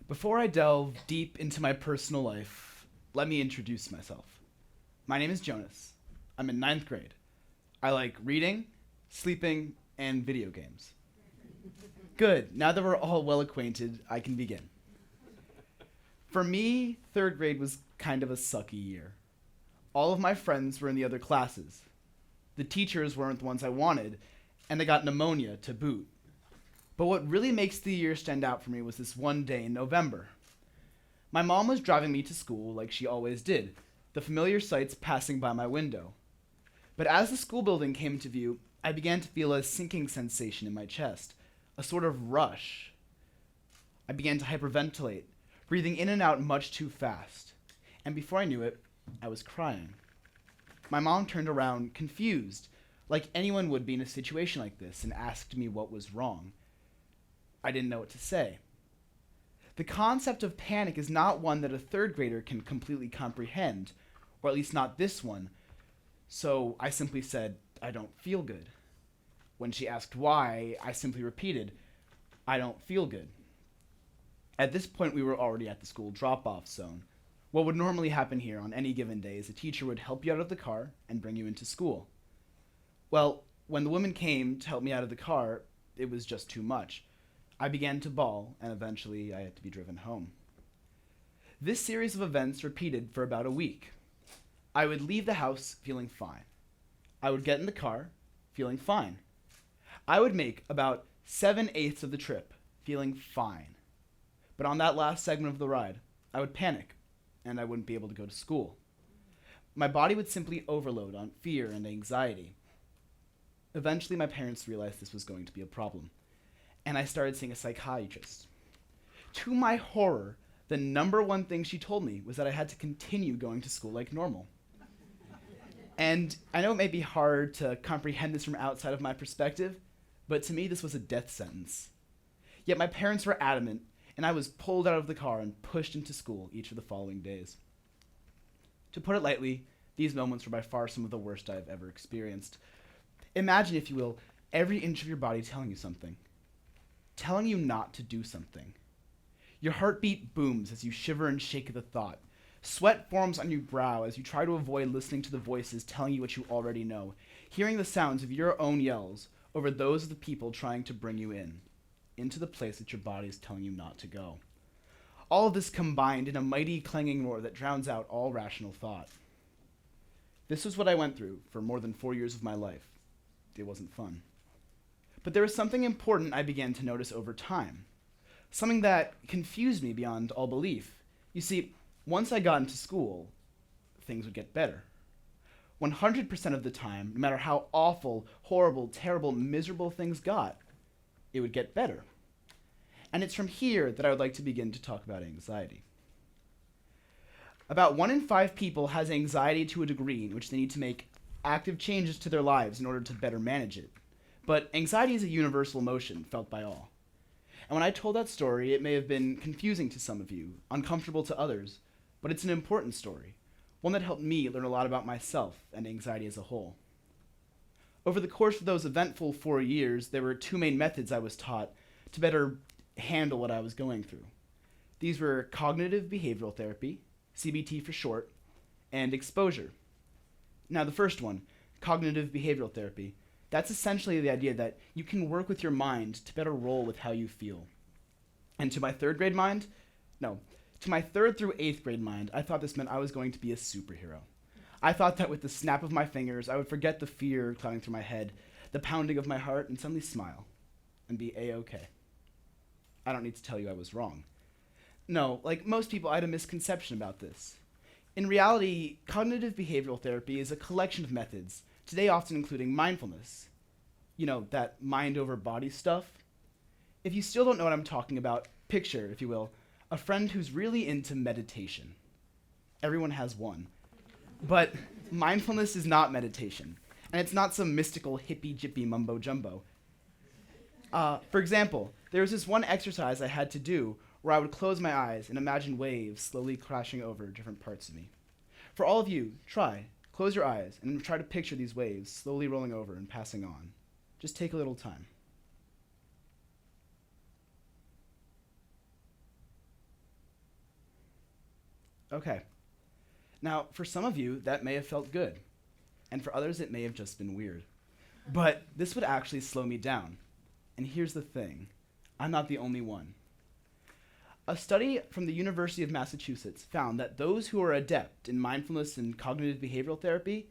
Before I delve deep into my personal life, let me introduce myself. My name is Jonas. I'm in ninth grade. I like reading, sleeping, and video games. Good, now that we're all well acquainted, I can begin. For me, third grade was kind of a sucky year. All of my friends were in the other classes. The teachers weren't the ones I wanted, and I got pneumonia to boot. But what really makes the year stand out for me was this one day in November. My mom was driving me to school like she always did, the familiar sights passing by my window. But as the school building came into view, I began to feel a sinking sensation in my chest, a sort of rush. I began to hyperventilate, breathing in and out much too fast. And before I knew it, I was crying. My mom turned around, confused, like anyone would be in a situation like this, and asked me what was wrong. I didn't know what to say. The concept of panic is not one that a third grader can completely comprehend, or at least not this one. So I simply said, "I don't feel good." When she asked why, I simply repeated, "I don't feel good." At this point, we were already at the school drop-off zone. What would normally happen here on any given day is a teacher would help you out of the car and bring you into school. Well, when the woman came to help me out of the car, it was just too much. I began to bawl, and eventually I had to be driven home. This series of events repeated for about a week. I would leave the house feeling fine. I would get in the car feeling fine. I would make about 7/8 of the trip feeling fine. But on that last segment of the ride, I would panic, and I wouldn't be able to go to school. My body would simply overload on fear and anxiety. Eventually, my parents realized this was going to be a problem, and I started seeing a psychiatrist. To my horror, the number one thing she told me was that I had to continue going to school like normal. And I know it may be hard to comprehend this from outside of my perspective, but to me this was a death sentence. Yet my parents were adamant, and I was pulled out of the car and pushed into school each of the following days. To put it lightly, these moments were by far some of the worst I've ever experienced. Imagine, if you will, every inch of your body telling you something. Telling you not to do something. Your heartbeat booms as you shiver and shake at the thought. Sweat forms on your brow as you try to avoid listening to the voices telling you what you already know, hearing the sounds of your own yells over those of the people trying to bring you in, into the place that your body is telling you not to go. All of this combined in a mighty clanging roar that drowns out all rational thought. This was what I went through for more than 4 years of my life. It wasn't fun. But there was something important I began to notice over time. Something that confused me beyond all belief. You see, once I got into school, things would get better. 100% of the time, no matter how awful, horrible, terrible, miserable things got, it would get better. And it's from here that I would like to begin to talk about anxiety. About 1 in 5 people has anxiety to a degree in which they need to make active changes to their lives in order to better manage it. But anxiety is a universal emotion felt by all. And when I told that story, it may have been confusing to some of you, uncomfortable to others, but it's an important story, one that helped me learn a lot about myself and anxiety as a whole. Over the course of those eventful 4 years, there were 2 main methods I was taught to better handle what I was going through. These were cognitive behavioral therapy, CBT for short, and exposure. Now, the first one, cognitive behavioral therapy, that's essentially the idea that you can work with your mind to better roll with how you feel. And to my third through 8th grade mind, I thought this meant I was going to be a superhero. I thought that with the snap of my fingers, I would forget the fear clouding through my head, the pounding of my heart, and suddenly smile and be A-okay. I don't need to tell you I was wrong. No, like most people, I had a misconception about this. In reality, cognitive behavioral therapy is a collection of methods, today often including mindfulness. You know, that mind over body stuff. If you still don't know what I'm talking about, picture, if you will, a friend who's really into meditation. Everyone has one. But mindfulness is not meditation, and it's not some mystical hippy-jippy mumbo-jumbo. For example, there was this one exercise I had to do where I would close my eyes and imagine waves slowly crashing over different parts of me. For all of you, try. Close your eyes and try to picture these waves slowly rolling over and passing on. Just take a little time. Okay. Now, for some of you, that may have felt good. And for others, it may have just been weird. But this would actually slow me down. And here's the thing. I'm not the only one. A study from the University of Massachusetts found that those who are adept in mindfulness and cognitive behavioral therapy,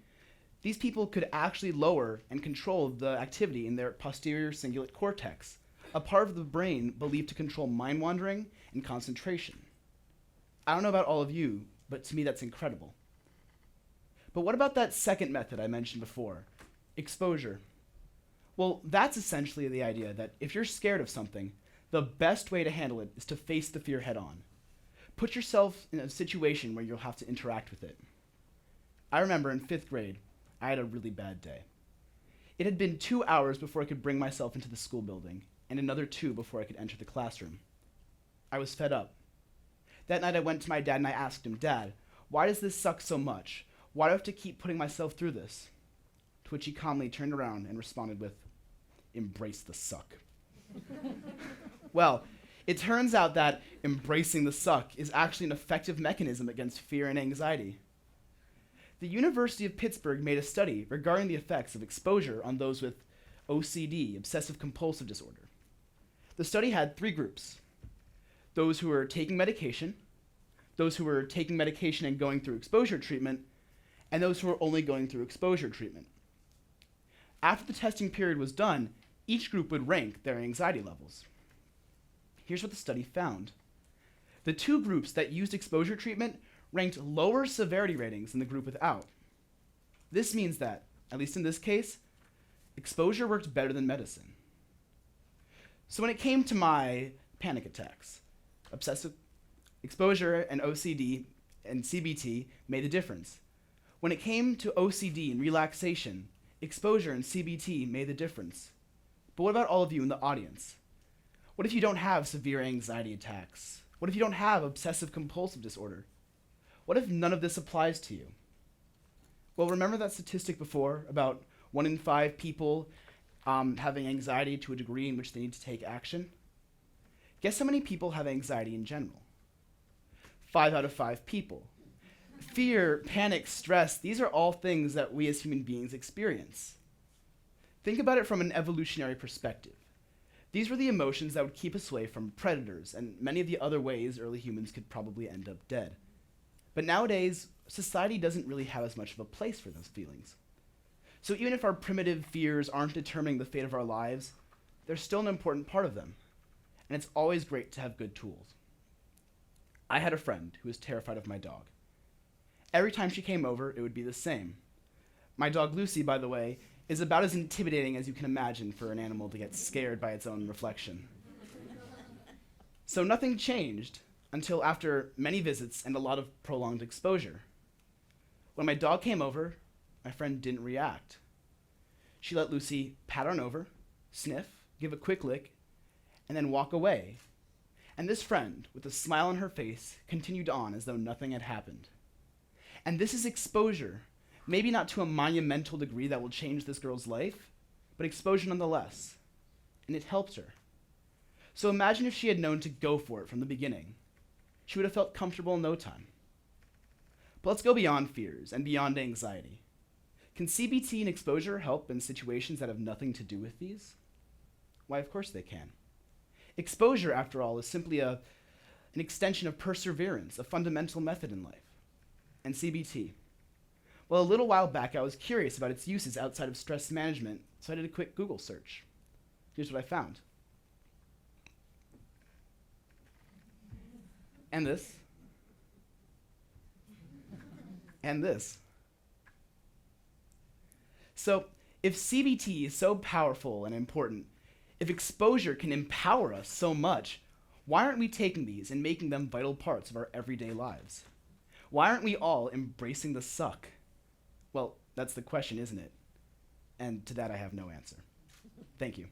these people could actually lower and control the activity in their posterior cingulate cortex, a part of the brain believed to control mind wandering and concentration. I don't know about all of you, but to me that's incredible. But what about that second method I mentioned before, exposure? Well, that's essentially the idea that if you're scared of something, the best way to handle it is to face the fear head on. Put yourself in a situation where you'll have to interact with it. I remember in 5th grade, I had a really bad day. It had been 2 hours before I could bring myself into the school building, and another 2 before I could enter the classroom. I was fed up. That night I went to my dad and I asked him, "Dad, why does this suck so much? Why do I have to keep putting myself through this?" To which he calmly turned around and responded with, "Embrace the suck." Well, it turns out that embracing the suck is actually an effective mechanism against fear and anxiety. The University of Pittsburgh made a study regarding the effects of exposure on those with OCD, obsessive compulsive disorder. The study had 3 groups: those who were taking medication, those who were taking medication and going through exposure treatment, and those who were only going through exposure treatment. After the testing period was done, each group would rank their anxiety levels. Here's what the study found. The 2 groups that used exposure treatment ranked lower severity ratings than the group without. This means that, at least in this case, exposure worked better than medicine. So when it came to my panic attacks, obsessive exposure and OCD and CBT made the difference. When it came to OCD and relaxation, exposure and CBT made the difference. But what about all of you in the audience? What if you don't have severe anxiety attacks? What if you don't have obsessive compulsive disorder? What if none of this applies to you? Well, remember that statistic before about 1 in 5 people having anxiety to a degree in which they need to take action? Guess how many people have anxiety in general? 5 out of 5 people. Fear, panic, stress, these are all things that we as human beings experience. Think about it from an evolutionary perspective. These were the emotions that would keep us away from predators and many of the other ways early humans could probably end up dead. But nowadays, society doesn't really have as much of a place for those feelings. So even if our primitive fears aren't determining the fate of our lives, they're still an important part of them. And it's always great to have good tools. I had a friend who was terrified of my dog. Every time she came over, it would be the same. My dog Lucy, by the way, is about as intimidating as you can imagine for an animal to get scared by its own reflection. So nothing changed until after many visits and a lot of prolonged exposure. When my dog came over, my friend didn't react. She let Lucy pat on over, sniff, give a quick lick, and then walk away. And this friend, with a smile on her face, continued on as though nothing had happened. And this is exposure. Maybe not to a monumental degree that will change this girl's life, but exposure nonetheless. And it helped her. So imagine if she had known to go for it from the beginning. She would have felt comfortable in no time. But let's go beyond fears and beyond anxiety. Can CBT and exposure help in situations that have nothing to do with these? Why, of course they can. Exposure, after all, is simply an extension of perseverance, a fundamental method in life. And CBT? Well, a little while back, I was curious about its uses outside of stress management, so I did a quick Google search. Here's what I found. And this. And this. So, if CBT is so powerful and important, if exposure can empower us so much, why aren't we taking these and making them vital parts of our everyday lives? Why aren't we all embracing the suck? Well, that's the question, isn't it? And to that I have no answer. Thank you.